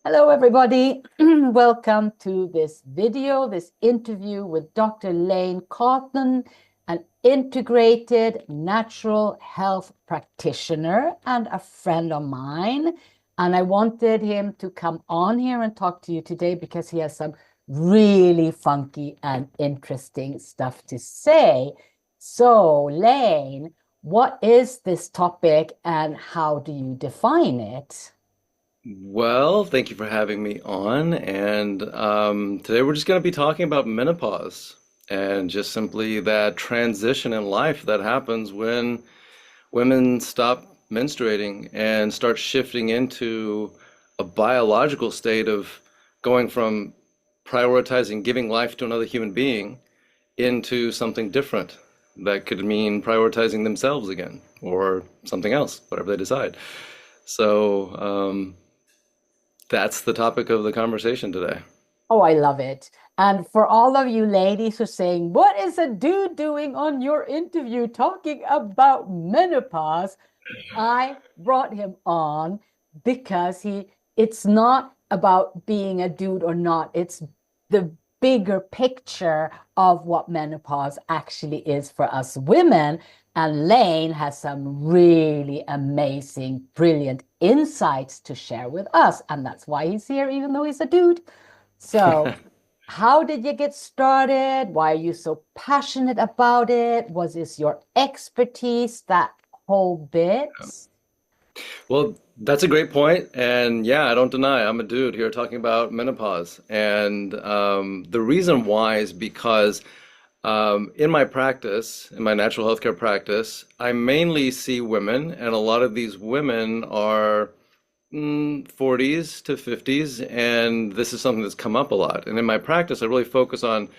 Hello, everybody. Welcome to this video, this interview with Dr. Lane Cawthon, an integrated natural health practitioner and a friend of mine. And I wanted him to come on here and talk to you today because he has some really funky and interesting stuff to say. So, Lane, what is this topic and how do you define it? Well, thank you for having me on. And today we're just going to be talking about menopause and just simply that transition in life that happens when women stop menstruating and start shifting into a biological state of going from prioritizing giving life to another human being into something different. That could mean prioritizing themselves again or something else, whatever they decide. So, that's the topic of the conversation today. Oh, I love it. And for all of you ladies who are saying, what is a dude doing on your interview talking about menopause? I brought him on because it's not about being a dude or not. It's the bigger picture of what menopause actually is for us women. And Lane has some really amazing, brilliant insights to share with us. And that's why he's here, even though he's a dude. So, how did you get started? Why are you so passionate about it? Was this your expertise, that whole bit? Well, that's a great point. And yeah, I don't deny I'm a dude here talking about menopause. And the reason why is because in my practice, in my natural healthcare practice, I mainly see women, and a lot of these women are 40s to 50s, and this is something that's come up a lot. And in my practice, I really focus on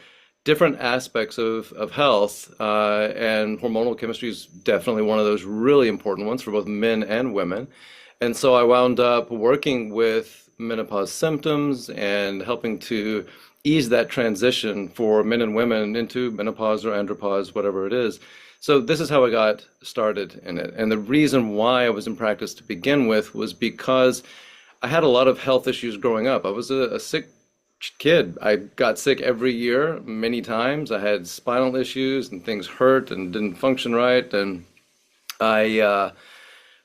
different aspects of health, and hormonal chemistry is definitely one of those really important ones for both men and women. And so I wound up working with menopause symptoms and helping to ease that transition for men and women into menopause or andropause, whatever it is. So this is how I got started in it. And the reason why I was in practice to begin with was because I had a lot of health issues growing up. I was a sick kid. I got sick every year, many times. I had spinal issues and things hurt and didn't function right. And I uh,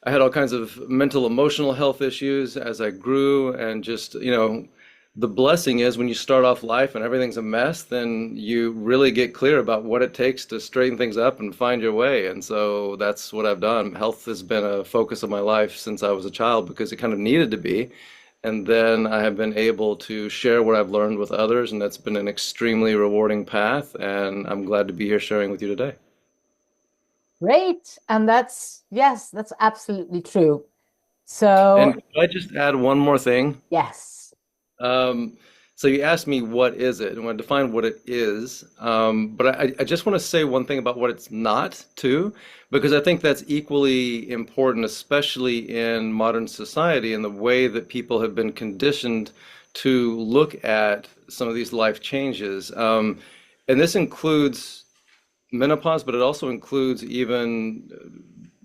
I had all kinds of mental, emotional health issues as I grew, and just, the blessing is when you start off life and everything's a mess, then you really get clear about what it takes to straighten things up and find your way. And so that's what I've done. Health has been a focus of my life since I was a child because it kind of needed to be. And then I have been able to share what I've learned with others, and that's been an extremely rewarding path. And I'm glad to be here sharing with you today. Great. And yes, that's absolutely true. So, And could I just add one more thing? yes. Um, so you asked me what is it, and I want to define what it is. But I just want to say one thing about what it's not too, because I think that's equally important, especially in modern society and the way that people have been conditioned to look at some of these life changes. And this includes menopause, but it also includes even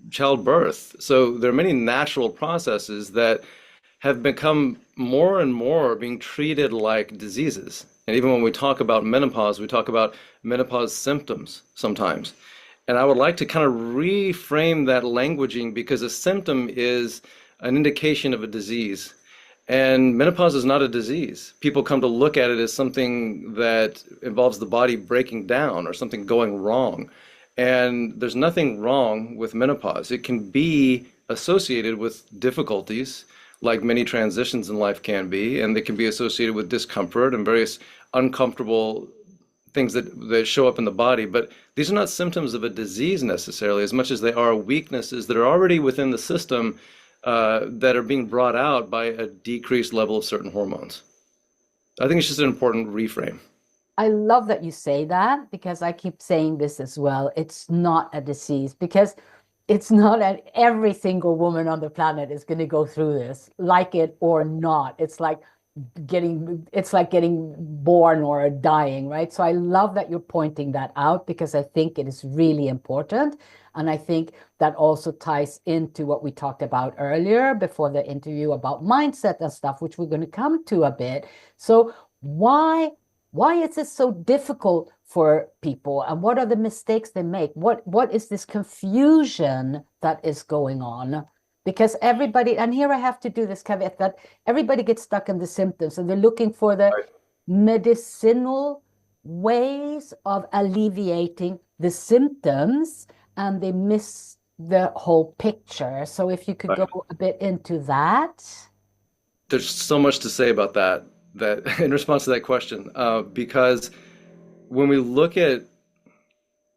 childbirth. So there are many natural processes that have become more and more being treated like diseases. And even when we talk about menopause, we talk about menopause symptoms sometimes. And I would like to kind of reframe that languaging because a symptom is an indication of a disease. And menopause is not a disease. People come to look at it as something that involves the body breaking down or something going wrong. And there's nothing wrong with menopause. It can be associated with difficulties, like many transitions in life can be, and they can be associated with discomfort and various uncomfortable things that show up in the body. But these are not symptoms of a disease necessarily, as much as they are weaknesses that are already within the system, that are being brought out by a decreased level of certain hormones. I think it's just an important reframe. I love that you say that because I keep saying this as well. It's not a disease because it's not that every single woman on the planet is going to go through this, like it or not. It's like getting born or dying, right? So I love that you're pointing that out because I think it is really important. And I think that also ties into what we talked about earlier before the interview about mindset and stuff, which we're going to come to a bit. So why is it so difficult for people, and what are the mistakes they make? What is this confusion that is going on? Because everybody, and here I have to do this caveat that everybody gets stuck in the symptoms and they're looking for the Right. medicinal ways of alleviating the symptoms, and they miss the whole picture. So if you could go Right. a bit into that. There's so much to say about that in response to that question, because when we look at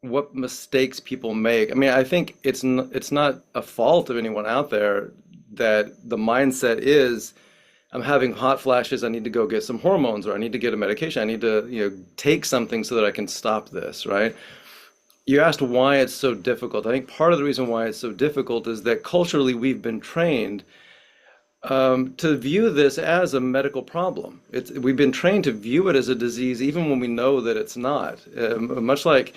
what mistakes people make, I mean, I think it's not a fault of anyone out there that the mindset is, I'm having hot flashes, I need to go get some hormones, or I need to get a medication, I need to, take something so that I can stop this, right? You asked why it's so difficult. I think part of the reason why it's so difficult is that culturally we've been trained to view this as a medical problem. We've been trained to view it as a disease even when we know that it's not. Much like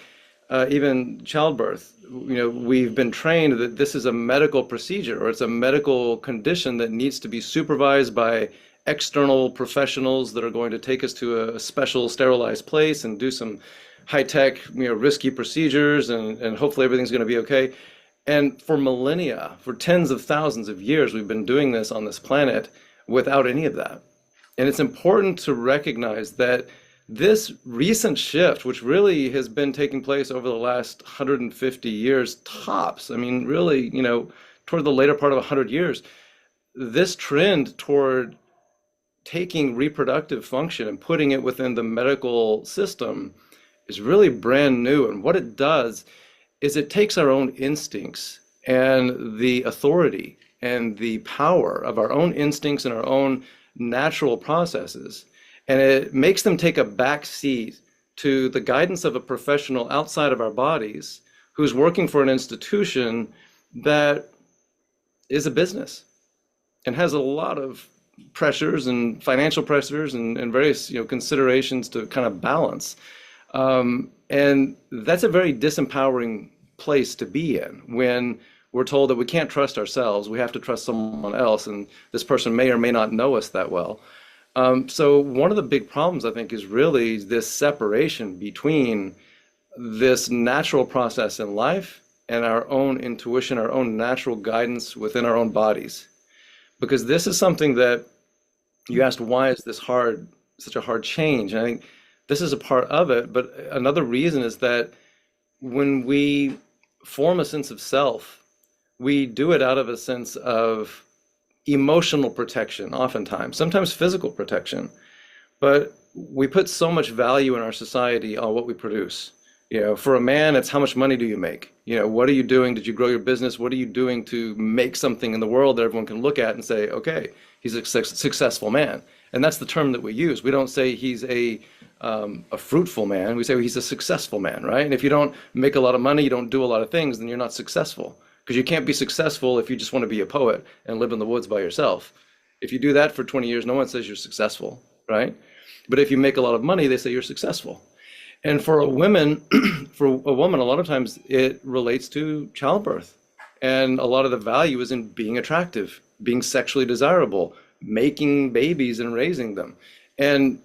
even childbirth, we've been trained that this is a medical procedure or it's a medical condition that needs to be supervised by external professionals that are going to take us to a special sterilized place and do some high-tech, risky procedures, and hopefully everything's going to be okay. And for millennia, for tens of thousands of years, we've been doing this on this planet without any of that. And it's important to recognize that this recent shift, which really has been taking place over the last 150 years tops, I mean, really, toward the later part of 100 years, this trend toward taking reproductive function and putting it within the medical system is really brand new. And what it does is it takes our own instincts and the authority and the power of our own instincts and our own natural processes, and it makes them take a back seat to the guidance of a professional outside of our bodies who's working for an institution that is a business and has a lot of pressures and financial pressures and various considerations to kind of balance. And that's a very disempowering place to be in when we're told that we can't trust ourselves, we have to trust someone else, and this person may or may not know us that well. So one of the big problems, I think, is really this separation between this natural process in life and our own intuition, our own natural guidance within our own bodies. Because this is something that you asked, why is this hard, such a hard change? And I think this is a part of it, but another reason is that when we form a sense of self, we do it out of a sense of emotional protection, oftentimes, sometimes physical protection. But we put so much value in our society on what we produce. For a man, it's how much money do you make? What are you doing? Did you grow your business? What are you doing to make something in the world that everyone can look at and say, okay, he's a successful man? And that's the term that we use. We don't say he's a fruitful man. We say he's a successful man, right? And if you don't make a lot of money, you don't do a lot of things, then you're not successful. Because you can't be successful if you just want to be a poet and live in the woods by yourself. If you do that for 20 years, no one says you're successful, right? But if you make a lot of money, they say you're successful. And for a woman, a lot of times it relates to childbirth. And a lot of the value is in being attractive, being sexually desirable, making babies and raising them. And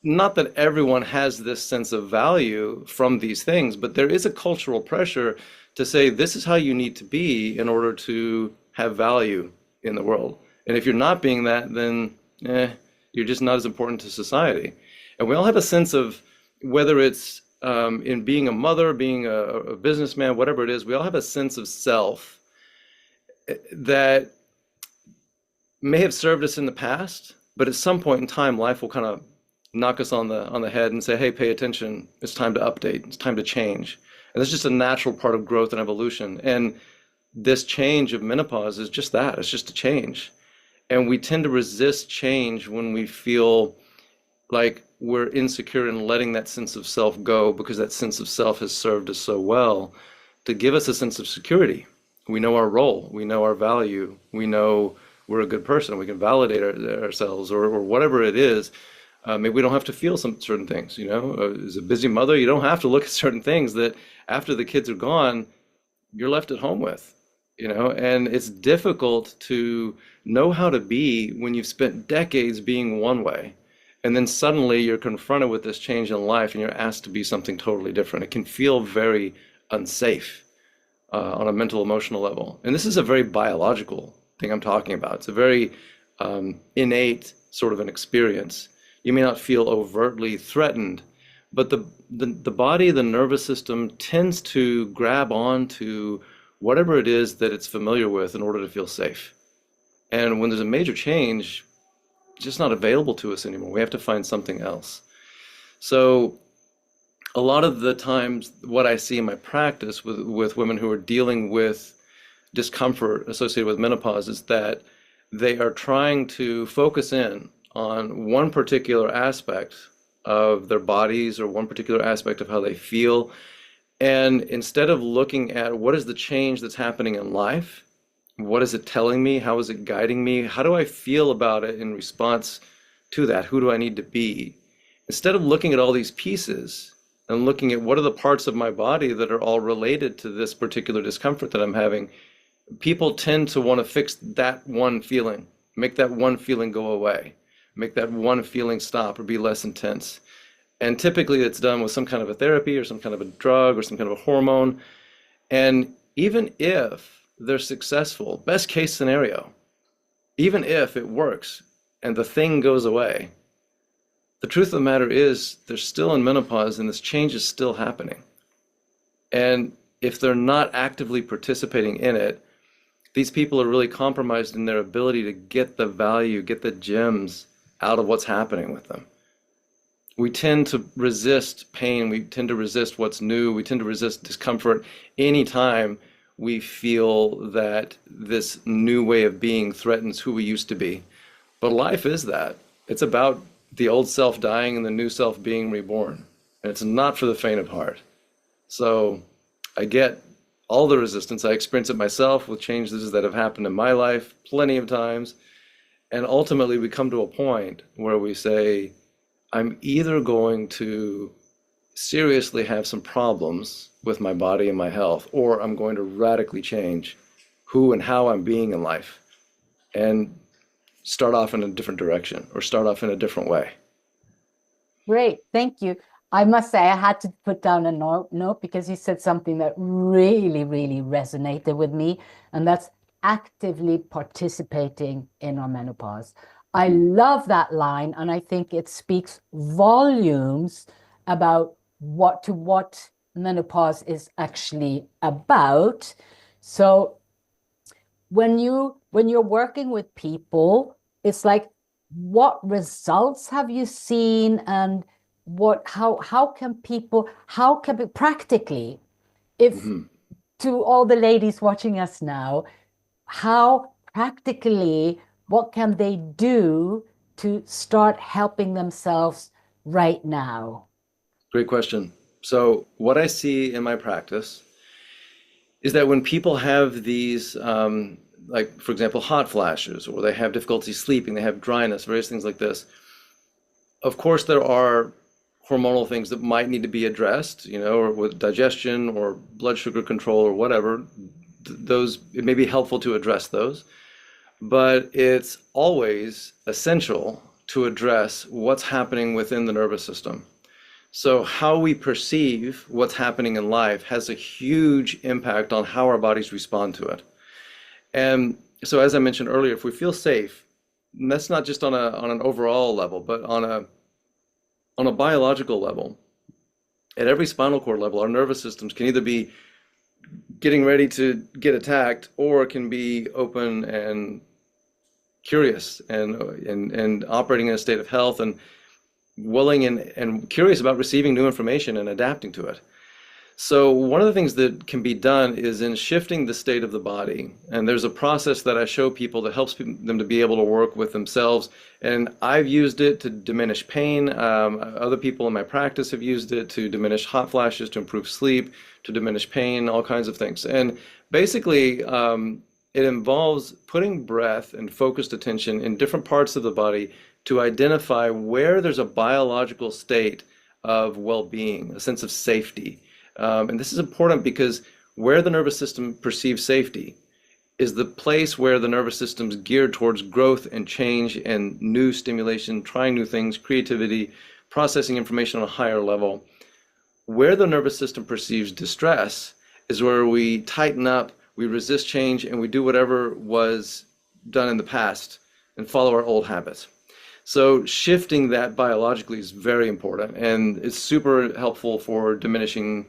not that everyone has this sense of value from these things, but there is a cultural pressure to say this is how you need to be in order to have value in the world. And if you're not being that, then you're just not as important to society. And we all have a sense of, whether it's in being a mother, being a businessman, whatever it is, we all have a sense of self that may have served us in the past, but at some point in time, life will kind of knock us on the head and say, hey, pay attention. It's time to update. It's time to change. And that's just a natural part of growth and evolution. And this change of menopause is just that. It's just a change. And we tend to resist change when we feel like we're insecure in letting that sense of self go, because that sense of self has served us so well to give us a sense of security. We know our role, we know our value, we know we're a good person, we can validate ourselves or whatever it is. Maybe we don't have to feel some certain things, as a busy mother, you don't have to look at certain things that after the kids are gone, you're left at home with, and it's difficult to know how to be when you've spent decades being one way. And then suddenly you're confronted with this change in life and you're asked to be something totally different. It can feel very unsafe on a mental, emotional level. And this is a very biological thing I'm talking about. It's a very innate sort of an experience. You may not feel overtly threatened, but the body, the nervous system tends to grab on to whatever it is that it's familiar with in order to feel safe. And when there's a major change, it's just not available to us anymore. We have to find something else. So a lot of the times, what I see in my practice with women who are dealing with discomfort associated with menopause is that they are trying to focus in on one particular aspect of their bodies or one particular aspect of how they feel. And instead of looking at what is the change that's happening in life, what is it telling me? How is it guiding me? How do I feel about it in response to that? Who do I need to be? Instead of looking at all these pieces and looking at what are the parts of my body that are all related to this particular discomfort that I'm having, people tend to want to fix that one feeling, make that one feeling go away, make that one feeling stop or be less intense. And typically it's done with some kind of a therapy or some kind of a drug or some kind of a hormone. And even if they're successful, best case scenario, even if it works and the thing goes away, the truth of the matter is they're still in menopause and this change is still happening. And if they're not actively participating in it, these people are really compromised in their ability to get the value, get the gems out of what's happening with them. We tend to resist pain. We tend to resist what's new. We tend to resist discomfort anytime we feel that this new way of being threatens who we used to be. But life is that. It's about the old self dying and the new self being reborn. And it's not for the faint of heart. So I get all the resistance. I experience it myself with changes that have happened in my life plenty of times. And ultimately we come to a point where we say, I'm either going to seriously have some problems with my body and my health, or I'm going to radically change who and how I'm being in life and start off in a different direction or start off in a different way. Great, thank you. I must say I had to put down a note because you said something that really, really resonated with me, and that's actively participating in our menopause. I love that line, and I think it speaks volumes about what menopause is actually about. So when you're working with people, it's like, what results have you seen, and how can people practically, if to all the ladies watching us now, how practically what can they do to start helping themselves right now? Great question. So what I see in my practice is that when people have these, like for example, hot flashes, or they have difficulty sleeping, they have dryness, various things like this. Of course, there are hormonal things that might need to be addressed, or with digestion or blood sugar control or whatever. Those, it may be helpful to address those, but it's always essential to address what's happening within the nervous system. So how we perceive what's happening in life has a huge impact on how our bodies respond to it. And so, as I mentioned earlier, if we feel safe, and that's not just on an overall level, but on a biological level, at every spinal cord level, our nervous systems can either be getting ready to get attacked, or it can be open and curious and operating in a state of health and willing and curious about receiving new information and adapting to it. So one of the things that can be done is in shifting the state of the body. And there's a process that I show people that helps them to be able to work with themselves. And I've used it to diminish pain. Other people in my practice have used it to diminish hot flashes, to improve sleep, to diminish pain, all kinds of things. And basically, it involves putting breath and focused attention in different parts of the body to identify where there's a biological state of well-being, a sense of safety. And this is important because where the nervous system perceives safety is the place where the nervous system's geared towards growth and change and new stimulation, trying new things, creativity, processing information on a higher level. Where the nervous system perceives distress is where we tighten up, we resist change, and we do whatever was done in the past and follow our old habits. So shifting that biologically is very important, and it's super helpful for diminishing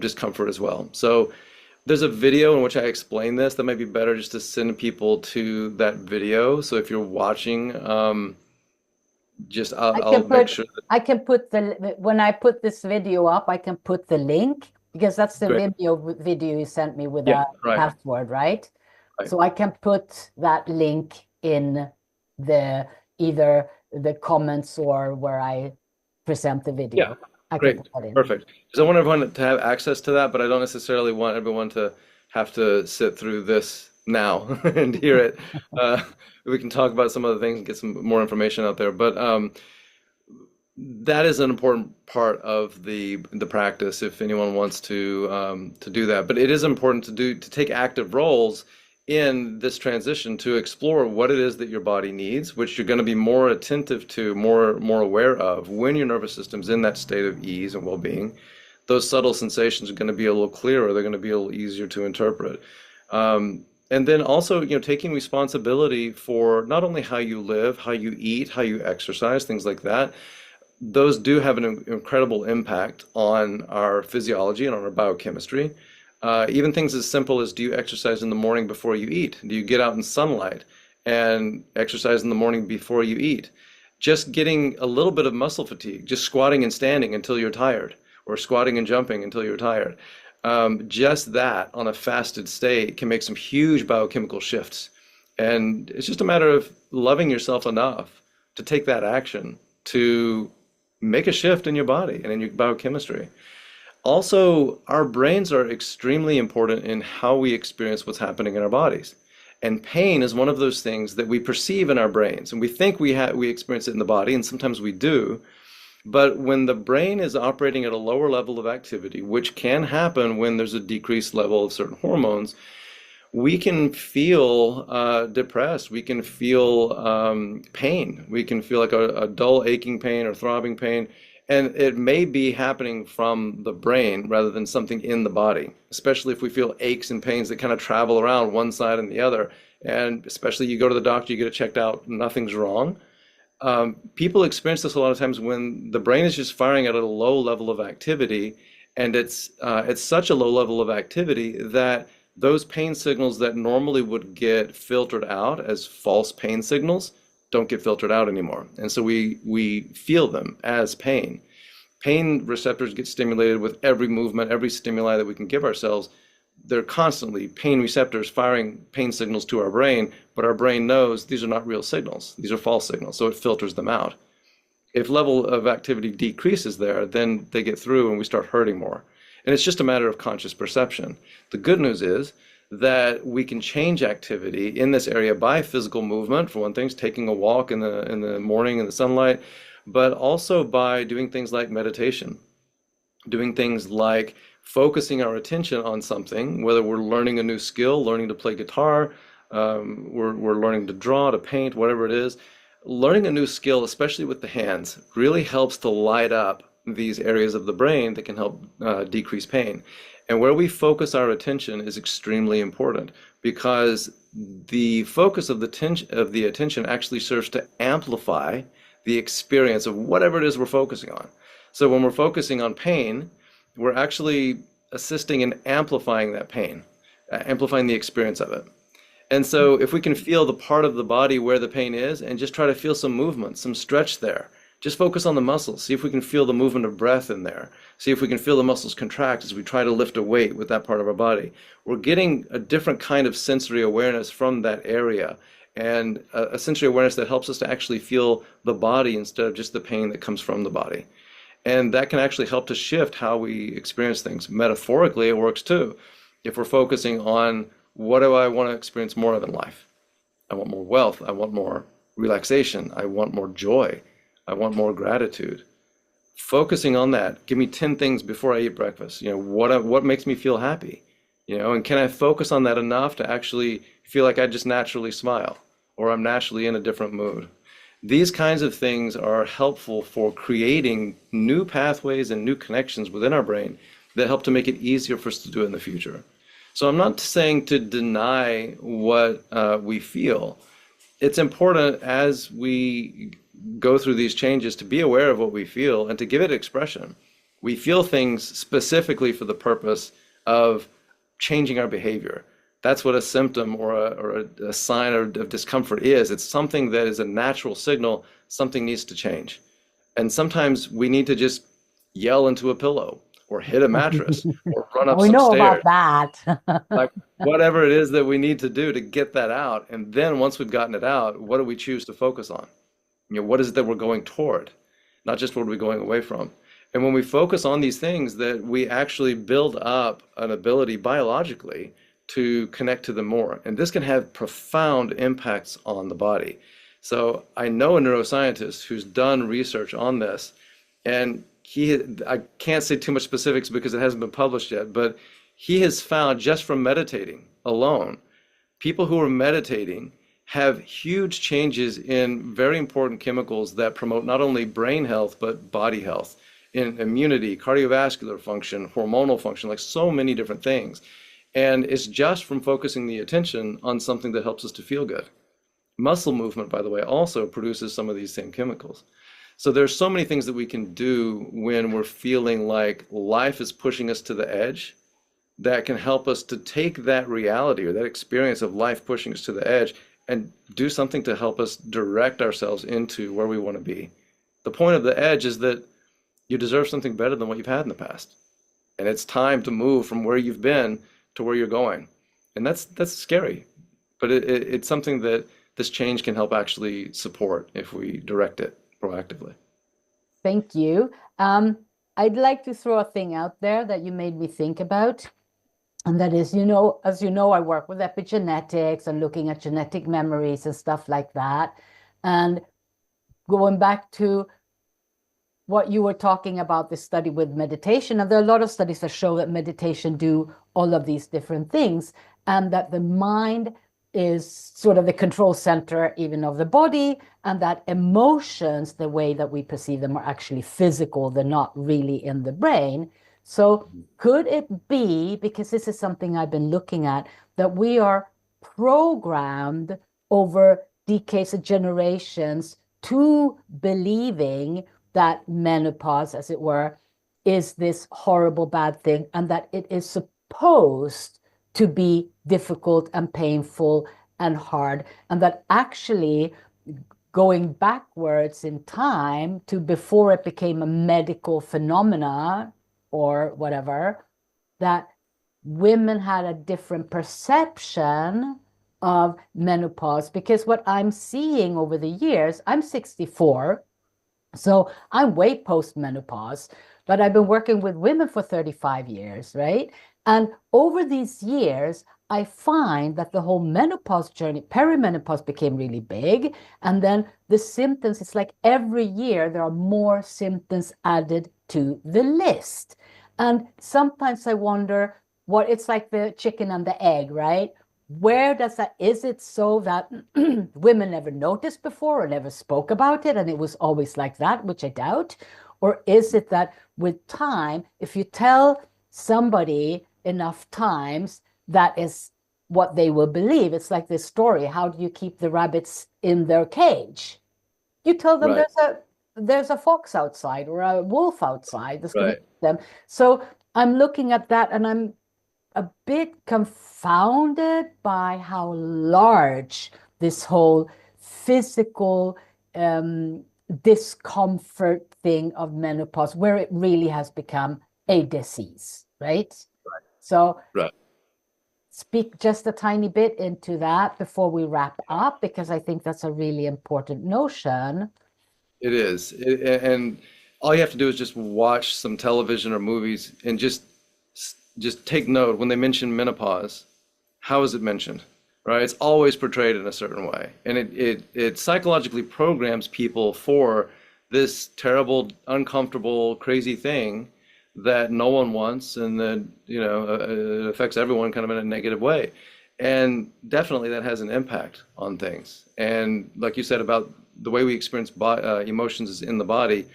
discomfort as well. So there's a video in which I explain this. That might be better just to send people to that video. So if you're watching, I'll make sure that. I can put when I put this video up, I can put the link because that's the Great. video you sent me with Yeah, a right, password, right? right. So I can put that link in the either the comments or where I present the video. Yeah, I can great, put that in. perfect. Because I want everyone to have access to that, but I don't necessarily want everyone to have to sit through this now and hear it. We can talk about some other things and get some more information out there. But that is an important part of the practice if anyone wants to do that. But it is important to take active roles in this transition to explore what it is that your body needs, which you're going to be more attentive to, more aware of when your nervous system's in that state of ease and well-being. Those subtle sensations are going to be a little clearer. They're going to be a little easier to interpret. And then also, taking responsibility for not only how you live, how you eat, how you exercise, things like that. Those do have an incredible impact on our physiology and on our biochemistry. Even things as simple as, do you exercise in the morning before you eat? Do you get out in sunlight and exercise in the morning before you eat? Just getting a little bit of muscle fatigue, just squatting and standing until you're tired, or squatting and jumping until you're tired. Just that on a fasted state can make some huge biochemical shifts. And it's just a matter of loving yourself enough to take that action to make a shift in your body and in your biochemistry. Also, our brains are extremely important in how we experience what's happening in our bodies. And pain is one of those things that we perceive in our brains. And we think we experience it in the body, and sometimes we do. But when the brain is operating at a lower level of activity, which can happen when there's a decreased level of certain hormones, we can feel depressed. We can feel pain. We can feel like a dull, aching pain or throbbing pain. And it may be happening from the brain rather than something in the body, especially if we feel aches and pains that kind of travel around one side and the other. And especially you go to the doctor, you get it checked out, nothing's wrong. People experience this a lot of times when the brain is just firing at a low level of activity, and it's such a low level of activity that those pain signals that normally would get filtered out as false pain signals don't get filtered out anymore. And so we feel them as pain. Pain receptors get stimulated with every movement, every stimuli that we can give ourselves. They're constantly pain receptors firing pain signals to our brain, but our brain knows these are not real signals. These are false signals, so it filters them out. If level of activity decreases there, then they get through and we start hurting more. And it's just a matter of conscious perception. The good news is that we can change activity in this area by physical movement, for one thing, taking a walk in the morning in the sunlight, but also by doing things like meditation, doing things like focusing our attention on something, whether we're learning a new skill, learning to play guitar, we're learning to draw, to paint, whatever it is. Learning a new skill, especially with the hands, really helps to light up these areas of the brain that can help decrease pain. And where we focus our attention is extremely important, because the focus of the attention actually serves to amplify the experience of whatever it is we're focusing on. So when we're focusing on pain, we're actually assisting in amplifying that pain, amplifying the experience of it. And so if we can feel the part of the body where the pain is and just try to feel some movement, some stretch there, just focus on the muscles. See if we can feel the movement of breath in there. See if we can feel the muscles contract as we try to lift a weight with that part of our body. We're getting a different kind of sensory awareness from that area, and a sensory awareness that helps us to actually feel the body instead of just the pain that comes from the body. And that can actually help to shift how we experience things. Metaphorically, it works too. If we're focusing on, what do I want to experience more of in life? I want more wealth. I want more relaxation. I want more joy. I want more gratitude. Focusing on that. Give me 10 things before I eat breakfast. What makes me feel happy? And can I focus on that enough to actually feel like I just naturally smile or I'm naturally in a different mood? These kinds of things are helpful for creating new pathways and new connections within our brain that help to make it easier for us to do it in the future. So I'm not saying to deny what we feel. It's important as we go through these changes to be aware of what we feel and to give it expression. We feel things specifically for the purpose of changing our behavior. That's what a symptom or a sign of discomfort is. It's something that is a natural signal something needs to change. And sometimes we need to just yell into a pillow or hit a mattress or run up We some know about stairs, that. like whatever it is that we need to do to get that out. And then once we've gotten it out, what do we choose to focus on? What is it that we're going toward, not just what are we going away from? And when we focus on these things, that we actually build up an ability biologically to connect to them more. And this can have profound impacts on the body. So I know a neuroscientist who's done research on this, and I can't say too much specifics because it hasn't been published yet, but he has found just from meditating alone, people who are meditating have huge changes in very important chemicals that promote not only brain health, but body health, in immunity, cardiovascular function, hormonal function, like so many different things. And it's just from focusing the attention on something that helps us to feel good. Muscle movement, by the way, also produces some of these same chemicals. So there's so many things that we can do when we're feeling like life is pushing us to the edge that can help us to take that reality or that experience of life pushing us to the edge and do something to help us direct ourselves into where we want to be. The point of the edge is that you deserve something better than what you've had in the past. And it's time to move from where you've been to where you're going. And that's scary. But it's something that this change can help actually support if we direct it proactively. Thank you. I'd like to throw a thing out there that you made me think about. And that is, as you know, I work with epigenetics and looking at genetic memories and stuff like that. And going back to what you were talking about, this study with meditation, and there are a lot of studies that show that meditation do all of these different things, and that the mind is sort of the control center even of the body, and that emotions, the way that we perceive them, are actually physical. They're not really in the brain. So could it be, because this is something I've been looking at, that we are programmed over decades and generations to believing that menopause, as it were, is this horrible bad thing, and that it is supposed to be difficult and painful and hard, and that actually going backwards in time to before it became a medical phenomena or whatever, that women had a different perception of menopause. Because what I'm seeing over the years, I'm 64, so I'm way post-menopause, but I've been working with women for 35 years, right? And over these years, I find that the whole menopause journey, perimenopause became really big. And then the symptoms, it's like every year there are more symptoms added to the list. And sometimes I wonder what it's like, the chicken and the egg, right? Where does that, is it so that women never noticed before or never spoke about it and it was always like that, which I doubt? Or is it that with time, if you tell somebody enough times, that is what they will believe? It's like this story: how do you keep the rabbits in their cage? You tell them Right, there's a fox outside or a wolf outside that's going to right. eat them. So I'm looking at that and I'm a bit confounded by how large this whole physical discomfort thing of menopause, where it really has become a disease, right? So Right. speak just a tiny bit into that before we wrap up, because I think that's a really important notion. It is. And all you have to do is just watch some television or movies and just take note when they mention menopause, how is it mentioned? Right? It's always portrayed in a certain way. And it psychologically programs people for this terrible, uncomfortable, crazy thing that no one wants, and that, it affects everyone kind of in a negative way. And definitely that has an impact on things. And like you said about the way we experience emotions is in the body,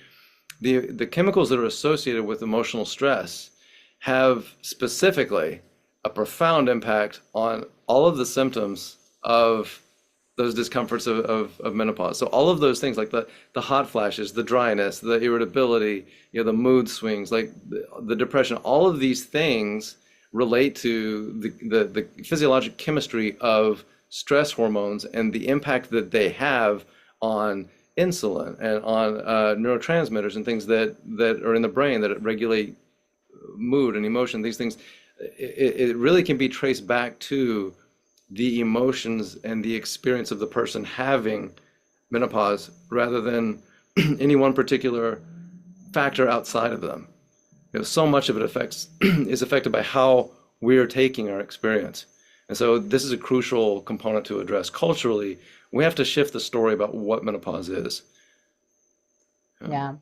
the chemicals that are associated with emotional stress have specifically a profound impact on all of the symptoms of those discomforts of menopause. So all of those things, like the hot flashes, the dryness, the irritability, the mood swings, like the depression, all of these things relate to the physiologic chemistry of stress hormones and the impact that they have on insulin and on neurotransmitters and things that are in the brain that regulate mood and emotion. These things, it really can be traced back to the emotions and the experience of the person having menopause rather than any one particular factor outside of them. So much of it affects is affected by how we're taking our experience. And so this is a crucial component to address. Culturally, we have to shift the story about what menopause is. Yeah.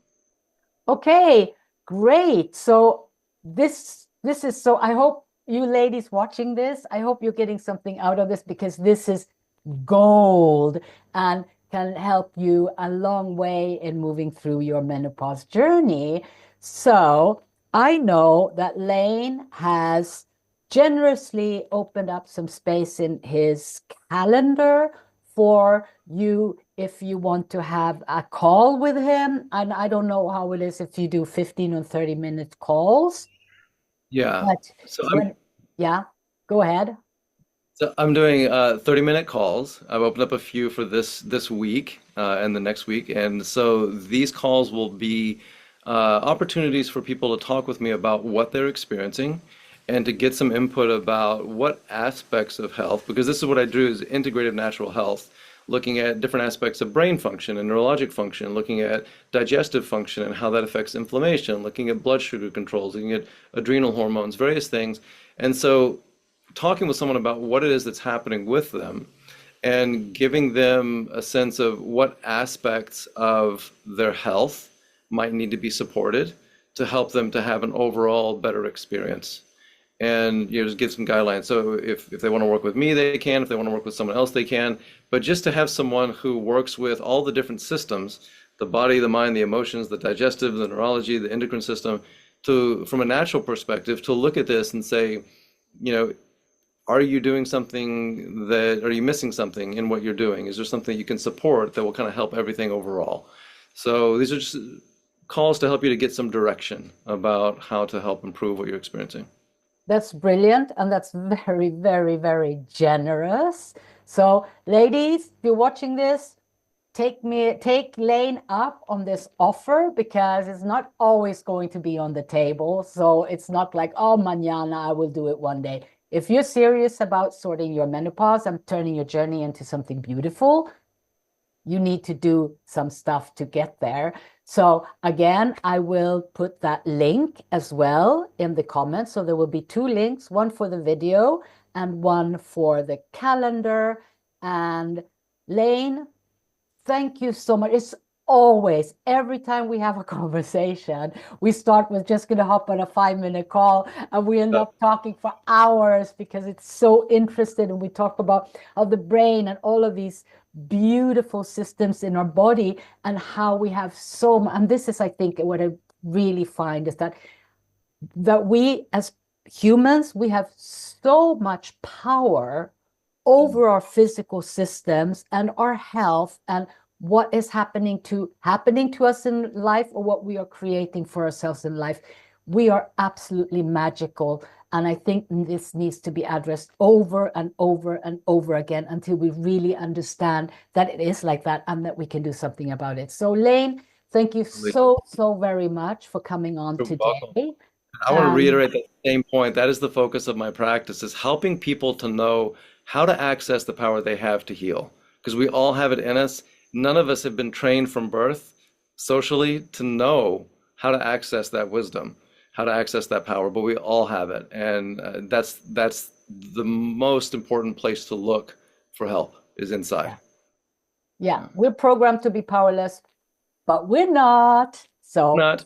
Okay, great. So this is so I hope you ladies watching this, I hope you're getting something out of this, because this is gold and can help you a long way in moving through your menopause journey. So I know that Lane has generously opened up some space in his calendar for you if you want to have a call with him. And I don't know how it is if you do 15 or 30-minute calls, Yeah. but So I'm when, yeah, go ahead. so I'm doing 30-minute calls. I've opened up a few for this week and the next week, and so these calls will be opportunities for people to talk with me about what they're experiencing and to get some input about what aspects of health, because this is what I do is integrative natural health, looking at different aspects of brain function and neurologic function, looking at digestive function and how that affects inflammation, looking at blood sugar controls, looking at adrenal hormones, various things. And so talking with someone about what it is that's happening with them and giving them a sense of what aspects of their health might need to be supported to help them to have an overall better experience. And just give some guidelines. So if they want to work with me, they can. If they want to work with someone else, they can. But just to have someone who works with all the different systems, the body, the mind, the emotions, the digestive, the neurology, the endocrine system, to, from a natural perspective, to look at this and say, you know, are you doing something are you missing something in what you're doing? Is there something you can support that will kind of help everything overall? So these are just calls to help you to get some direction about how to help improve what you're experiencing. That's brilliant. And that's very, very, very generous. So, ladies, if you're watching this, take Lane up on this offer, because it's not always going to be on the table. So it's not like, oh, mañana, I will do it one day. If you're serious about sorting your menopause and turning your journey into something beautiful, you need to do some stuff to get there. So again, I will put that link as well in the comments. So there will be two links, one for the video and one for the calendar. And Lane, thank you so much. It's always, every time we have a conversation, we start with just going to hop on a 5-minute call and we end up talking for hours because it's so interesting. And we talk about how the brain and all of these beautiful systems in our body and how we have so much. And this is, I think, what I really find is that we as humans, we have so much power over our physical systems and our health and what is happening to us in life, or what we are creating for ourselves in life. We are absolutely magical. And I think this needs to be addressed over and over and over again until we really understand that it is like that and that we can do something about it. So Lane, thank you so, so very much for coming on You're welcome. today. I want to reiterate that same point. That is the focus of my practice, is helping people to know how to access the power they have to heal. Because we all have it in us. None of us have been trained from birth socially to know how to access that wisdom, how to access that power, but we all have it. And that's the most important place to look for help, is inside. Yeah, we're programmed to be powerless, but we're not. So, Not.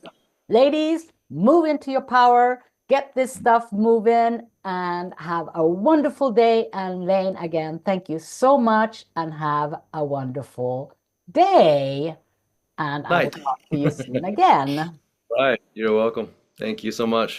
ladies, move into your power, get this stuff moving, and have a wonderful day. And Lane, again, thank you so much and have a wonderful day. And I will Night. talk to you soon again. Right. You're welcome. Thank you so much.